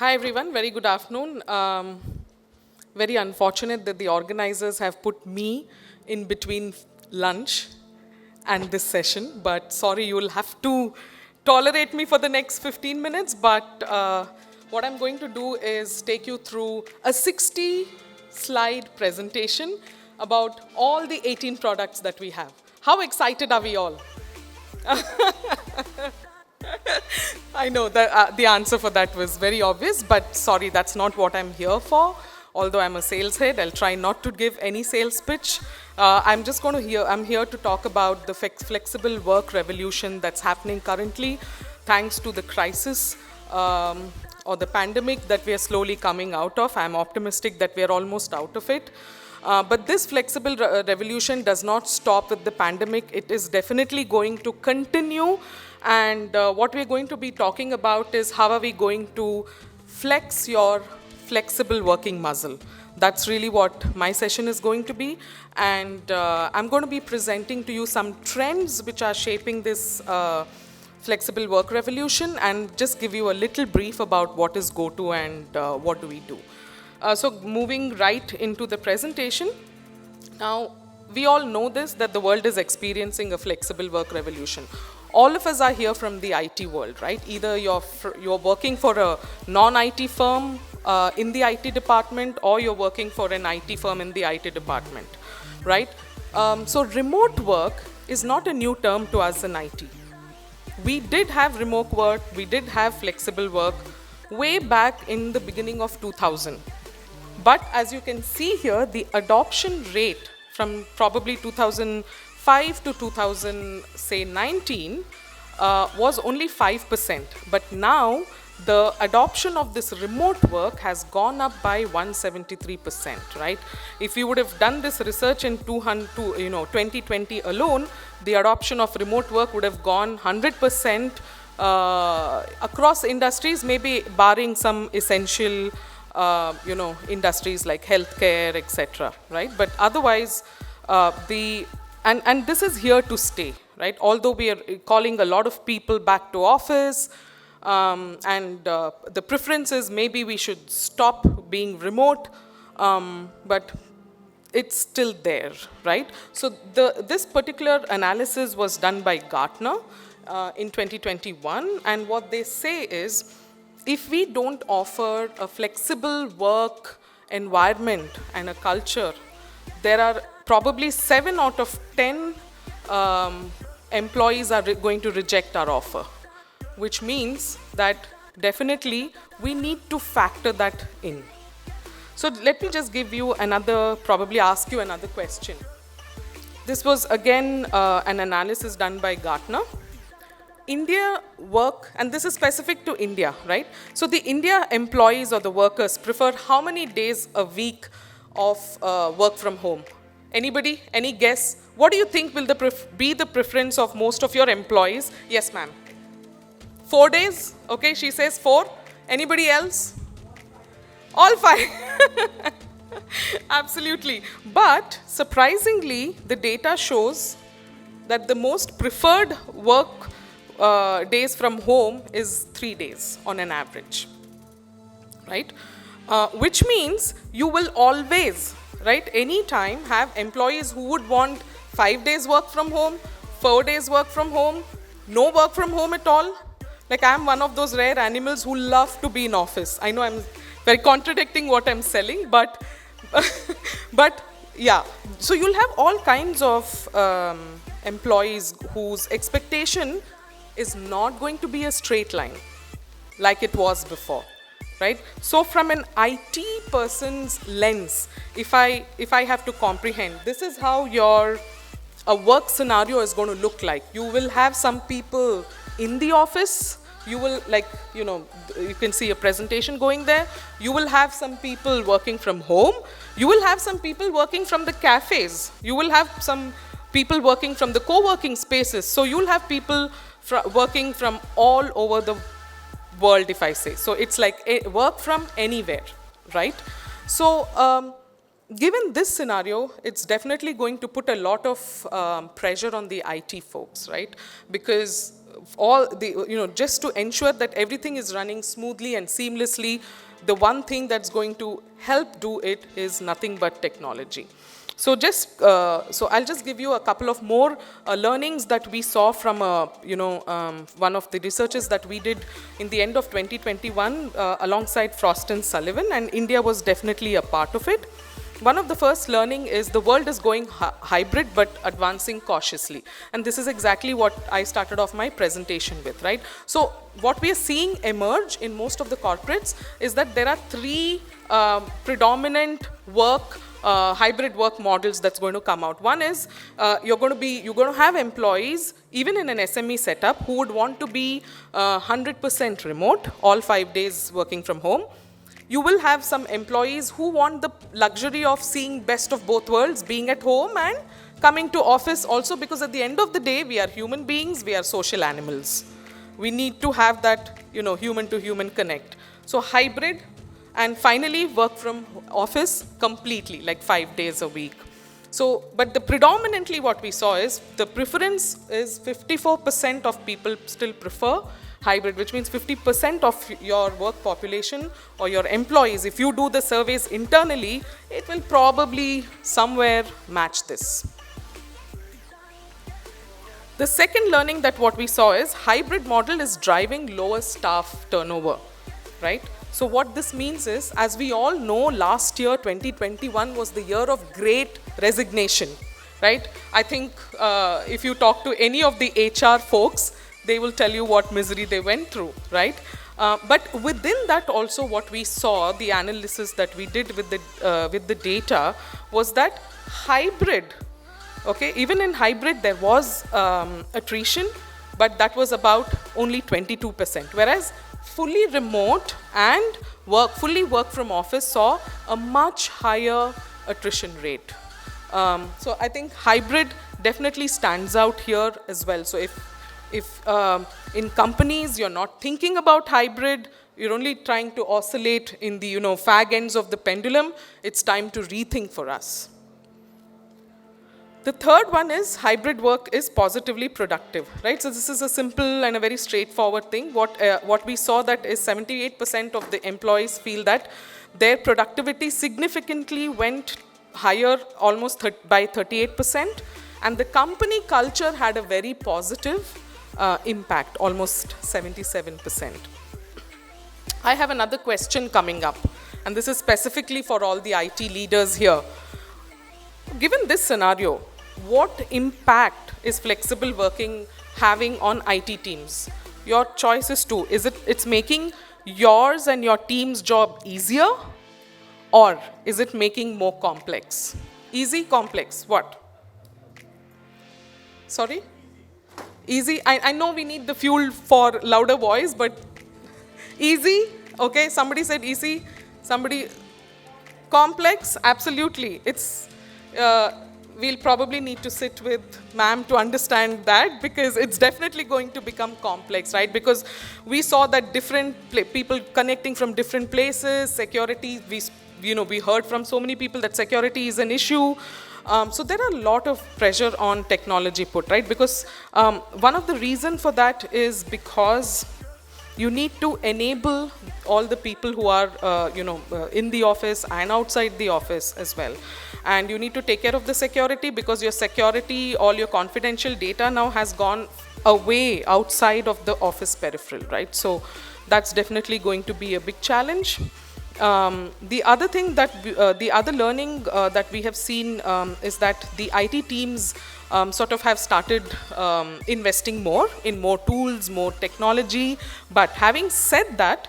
Hi everyone, very good afternoon. Very unfortunate that the organizers have put me in between lunch and this session, but sorry, you will have to tolerate me for the next 15 minutes. But what I'm going to do is take you through a 60 slide presentation about all the 18 products that we have. How excited are we all? I know the answer for that was very obvious, but sorry, that's not what I'm here for. Although I'm a sales head, I'll try not to give any sales pitch. I'm here to talk about the flexible work revolution that's happening currently, thanks to the crisis or the pandemic that we are slowly coming out of. I'm optimistic that we are almost out of it. But this flexible revolution does not stop with the pandemic. It is definitely going to continue. And what we're going to be talking about is how are we going to flex your flexible working muscle. That's really what my session is going to be. And I'm going to be presenting to you some trends which are shaping this flexible work revolution and just give you a little brief about what is GoTo and what do we do. So moving right into the presentation. Now, we all know this, that the world is experiencing a flexible work revolution. All of us are here from the IT world, right? Either you're working for a non-IT firm in the IT department, or you're working for an IT firm in the IT department, right? So remote work is not a new term to us in IT. We did have remote work, we did have flexible work way back in the beginning of 2000. But as you can see here, the adoption rate from probably 2005 to 2019 was only 5%. But now the adoption of this remote work has gone up by 173%, right? If you would have done this research in 2020 alone, the adoption of remote work would have gone 100% across industries, maybe barring some essential industries like healthcare, etc., right? But otherwise, and this is here to stay, right? Although we are calling a lot of people back to office, and the preference is maybe we should stop being remote, but it's still there, right? So this particular analysis was done by Gartner in 2021, and what they say is, if we don't offer a flexible work environment and a culture, there are probably 7 out of 10 employees are going to reject our offer, which means that definitely we need to factor that in. So let me just give you probably ask you another question. This was again an analysis done by Gartner. India work, and this is specific to India, right? So the India employees or the workers prefer how many days a week of work from home? Anybody? Any guess? What do you think will be the preference of most of your employees? Yes, ma'am. 4 days? Okay, she says 4. Anybody else? All 5. Absolutely. But surprisingly, the data shows that the most preferred work days from home is 3 days on an average, right? Which means you will always, right, anytime have employees who would want 5 days work from home, 4 days work from home, no work from home at all. Like, I'm one of those rare animals who love to be in office. I know I'm very contradicting what I'm selling, but but yeah. So you'll have all kinds of employees whose expectation is not going to be a straight line like it was before, right? So from an IT person's lens, if I have to comprehend, this is how a work scenario is going to look like. You will have some people in the office. You will, you can see a presentation going there. You will have some people working from home. You will have some people working from the cafes. You will have some people working from the co-working spaces. So you'll have people working from all over the world, if I say. So it's like work from anywhere, right? So given this scenario, it's definitely going to put a lot of pressure on the IT folks, right? Because all the, just to ensure that everything is running smoothly and seamlessly, the one thing that's going to help do it is nothing but technology. So so I'll just give you a couple of more learnings that we saw from one of the researches that we did in the end of 2021 alongside Frost and Sullivan, and India was definitely a part of it. One of the first learning is the world is going hybrid but advancing cautiously. And this is exactly what I started off my presentation with, right? So what we are seeing emerge in most of the corporates is that there are three predominant hybrid work models that's going to come out. One is you're going to have employees, even in an SME setup, who would want to be 100% remote, all 5 days working from home. You will have some employees who want the luxury of seeing best of both worlds, being at home and coming to office also, because at the end of the day, we are human beings, we are social animals. We need to have that, human to human connect. So hybrid, and finally work from office completely, like 5 days a week. So, but the predominantly what we saw is the preference is 54% of people still prefer hybrid, which means 50% of your work population or your employees, if you do the surveys internally, it will probably somewhere match this. The second learning that what we saw is hybrid model is driving lower staff turnover, right? So what this means is, as we all know, last year, 2021, was the year of great resignation, right? I think if you talk to any of the HR folks, they will tell you what misery they went through, right? But within that also, what we saw, the analysis that we did with the data, was that hybrid, okay, even in hybrid there was attrition, but that was about only 22%, whereas fully remote and fully work from office saw a much higher attrition rate. So I think hybrid definitely stands out here as well. So if in companies you're not thinking about hybrid, you're only trying to oscillate in the fag ends of the pendulum, it's time to rethink for us. The third one is hybrid work is positively productive, right? So this is a simple and a very straightforward thing. What we saw that is 78% of the employees feel that their productivity significantly went higher, almost by 38%, and the company culture had a very positive impact, almost 77%. I have another question coming up, and this is specifically for all the IT leaders here. Given this scenario, what impact is flexible working having on IT teams? Your choice is two. It's making yours and your team's job easier, or is it making more complex? Easy, complex, what? Sorry? Easy, I know we need the fuel for louder voice, but easy, okay, somebody said easy, somebody, complex, absolutely. It's, we'll probably need to sit with ma'am to understand that, because it's definitely going to become complex, right? Because we saw that different people connecting from different places, security, we heard from so many people that security is an issue. So there are a lot of pressure on technology put, right? Because one of the reasons for that is because you need to enable all the people who are, in the office and outside the office as well. And you need to take care of the security, because your security, all your confidential data now has gone away outside of the office peripheral, right? So that's definitely going to be a big challenge. The other thing that, the other learning that we have seen is that the IT teams sort of have started investing more in more tools, more technology. But having said that,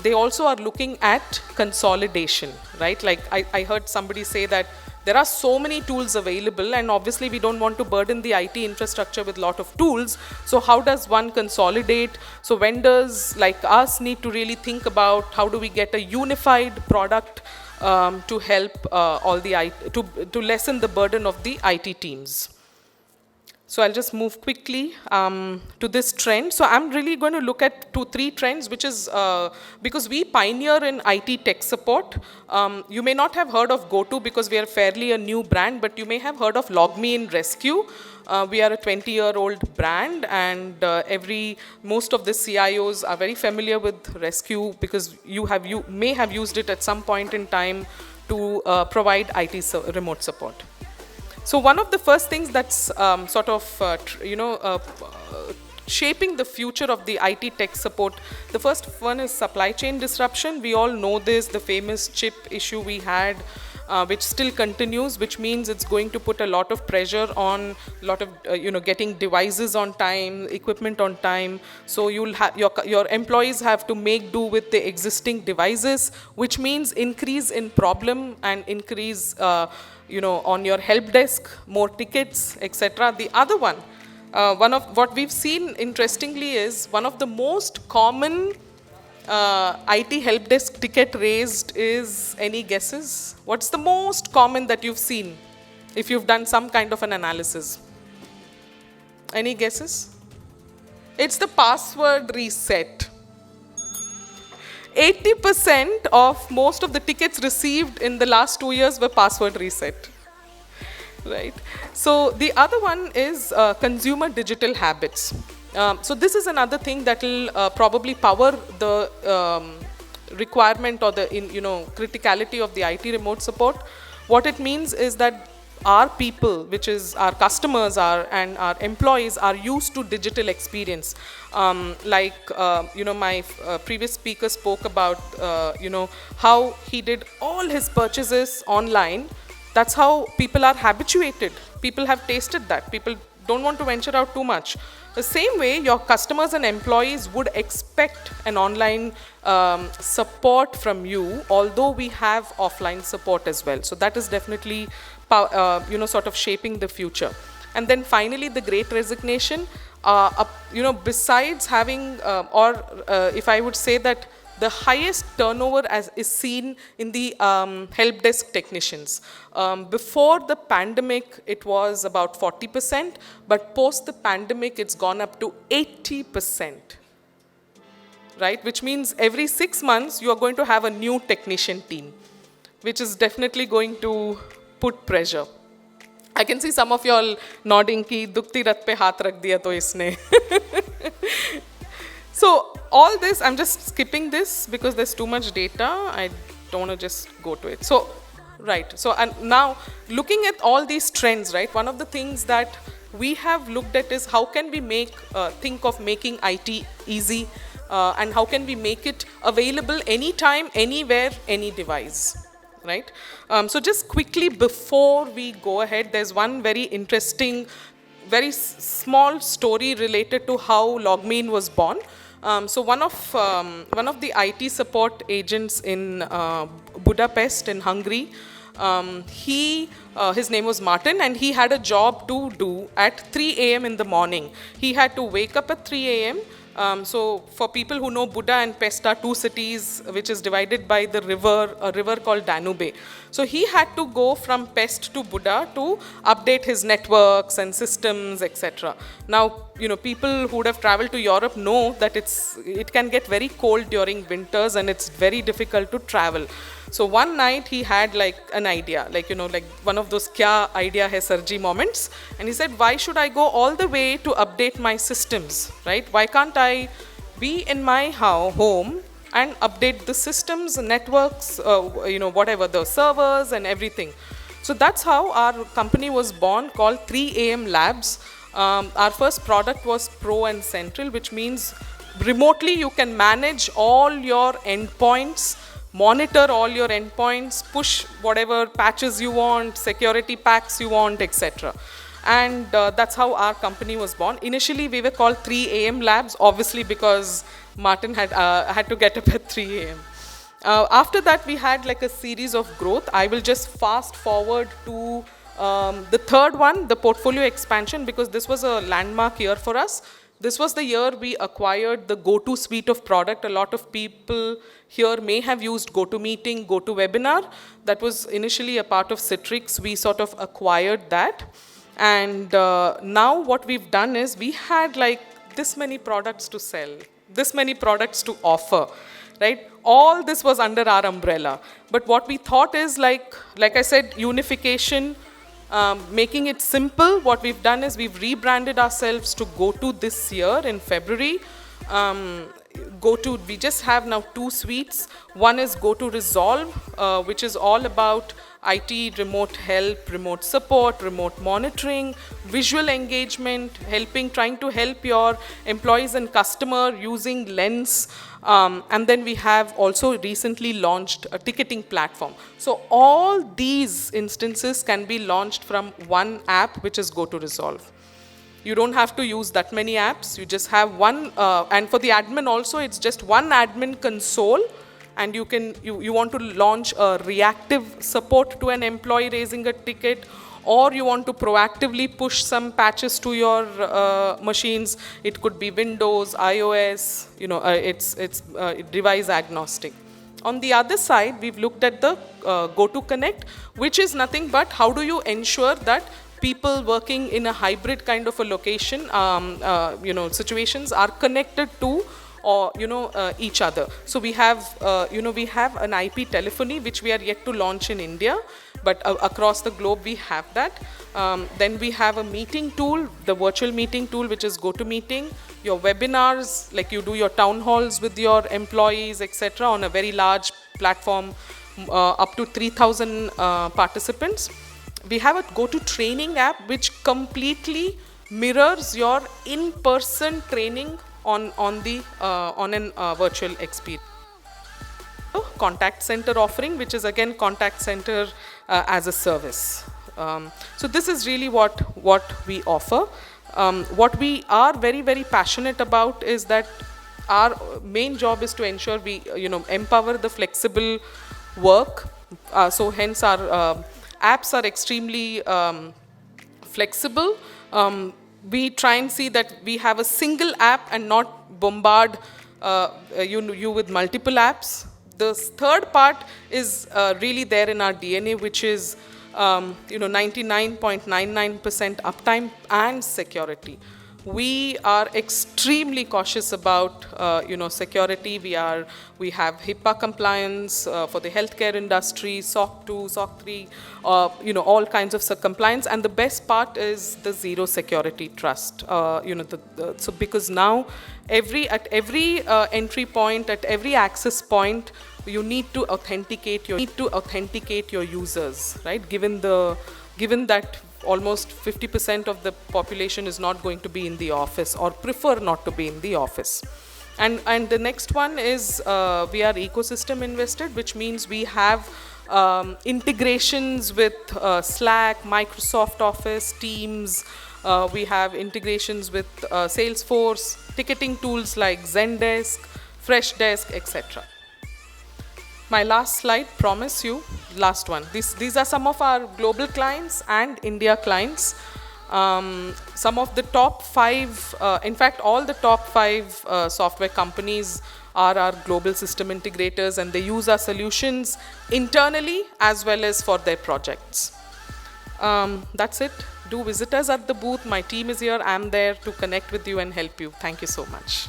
they also are looking at consolidation, right? Like I heard somebody say that there are so many tools available, and obviously we don't want to burden the IT infrastructure with a lot of tools. So how does one consolidate? So vendors like us need to really think about how do we get a unified product to help all the to lessen the burden of the IT teams. So I'll just move quickly to this trend. So I'm really going to look at 3 trends, which is because we pioneer in IT tech support. You may not have heard of GoTo because we are fairly a new brand, but you may have heard of LogMe in Rescue. We are a 20-year-old brand, and most of the CIOs are very familiar with Rescue because you may have used it at some point in time to provide IT remote support. So one of the first things that's shaping the future of the IT tech support, the first one is supply chain disruption. We all know this, the famous chip issue we had, which still continues, which means it's going to put a lot of pressure on a lot of getting devices on time, equipment on time. So you'll have your employees have to make do with the existing devices, which means increase in problem and increase on your help desk, more tickets, etc. The other one of what we've seen interestingly is one of the most common IT help desk ticket raised is, any guesses? What's the most common that you've seen if you've done some kind of an analysis? Any guesses? It's the password reset. 80% of most of the tickets received in the last 2 years were password reset. Right. So the other one is consumer digital habits. So this is another thing that will probably power the requirement or the criticality of the IT remote support. What it means is that our people, which is our customers and our employees, are used to digital experience. My previous speaker spoke about how he did all his purchases online. That's how people are habituated. People have tasted that. People don't want to venture out too much. The same way, your customers and employees would expect an online support from you, although we have offline support as well. So that is definitely sort of shaping the future. And then finally, the Great Resignation. Besides having, if I would say that the highest turnover is seen in the help desk technicians. Before the pandemic, it was about 40%, but post the pandemic, it's gone up to 80%. Right? Which means every 6 months, you are going to have a new technician team, which is definitely going to put pressure. I can see some of you all nodding ki dukti rat pe haath rakh diya to isne. So all this, I'm just skipping this because there's too much data. I don't want to just go to it. So, right. So, and now looking at all these trends, right, one of the things that we have looked at is how can we think of making IT easy and how can we make it available anytime, anywhere, any device. Right? So just quickly before we go ahead, there's one very interesting, very small story related to how LogMeIn was born. So one of the IT support agents in Budapest in Hungary, his name was Martin, and he had a job to do at 3 a.m. in the morning. He had to wake up at 3 a.m. So for people who know, Buda and Pest are 2 cities which is divided by a river called Danube. So he had to go from Pest to Buda to update his networks and systems, etc. Now, people who would have traveled to Europe know that it can get very cold during winters and it's very difficult to travel. So one night he had an idea, one of those kya idea hai sarji moments. And he said, why should I go all the way to update my systems, right? Why can't I be in my home and update the systems, networks, whatever, the servers and everything. So that's how our company was born, called 3 AM Labs. Our first product was Pro and Central, which means remotely you can manage all your endpoints, monitor all your endpoints, push whatever patches you want, security packs you want, etc. And that's how our company was born. Initially, we were called 3 AM Labs, obviously because Martin had to get up at 3 AM. After that, we had a series of growth. I will just fast forward to the third one, the portfolio expansion, because this was a landmark year for us. This was the year we acquired the GoTo suite of product. A lot of people here may have used GoToMeeting, GoToWebinar. That was initially a part of Citrix. We sort of acquired that. And now what we've done is we had like this many products to sell, this many products to offer, right? All this was under our umbrella. But what we thought is like I said, unification, making it simple. What we've done is we've rebranded ourselves to GoTo this year in February. GoTo, we just have now 2 suites. One is GoTo Resolve, which is all about IT, remote help, remote support, remote monitoring, visual engagement, trying to help your employees and customer using Lens. And then we have also recently launched a ticketing platform. So all these instances can be launched from one app, which is GoTo Resolve. You don't have to use that many apps. You just have one, and for the admin also, it's just one admin console, and you want to launch a reactive support to an employee raising a ticket, or you want to proactively push some patches to your machines. It could be Windows, iOS, it's device agnostic. On the other side, we've looked at the GoTo Connect, which is nothing but how do you ensure that people working in a hybrid kind of a location, situations are connected to each other. So we have an IP telephony which we are yet to launch in India, but across the globe we have that. Then we have a meeting tool, the virtual meeting tool, which is GoToMeeting. Your webinars, like you do your town halls with your employees, etc., on a very large platform, up to 3,000 participants. We have a GoTo training app which completely mirrors your in-person training on a virtual experience. Contact center offering, which is again contact center as a service. So this is really what we offer. What we are very, very passionate about is that our main job is to ensure we empower the flexible work. So hence our apps are extremely flexible. We try and see that we have a single app and not bombard you with multiple apps. The third part is really there in our DNA, which is 99.99% uptime and security. We are extremely cautious about security. We have HIPAA compliance for the healthcare industry, SOC 2, SOC 3, all kinds of compliance. And the best part is the zero security trust. So because now at every entry point, at every access point, you need to authenticate your users, right? Given that almost 50% of the population is not going to be in the office or prefer not to be in the office. And the next one is we are ecosystem invested, which means we have integrations with Slack, Microsoft Office, Teams. We have integrations with Salesforce, ticketing tools like Zendesk, Freshdesk, etc. My last slide, promise you, last one. These are some of our global clients and India clients. Some of the top 5, in fact, all the top 5 software companies are our global system integrators, and they use our solutions internally as well as for their projects. That's it. Do visit us at the booth. My team is here. I'm there to connect with you and help you. Thank you so much.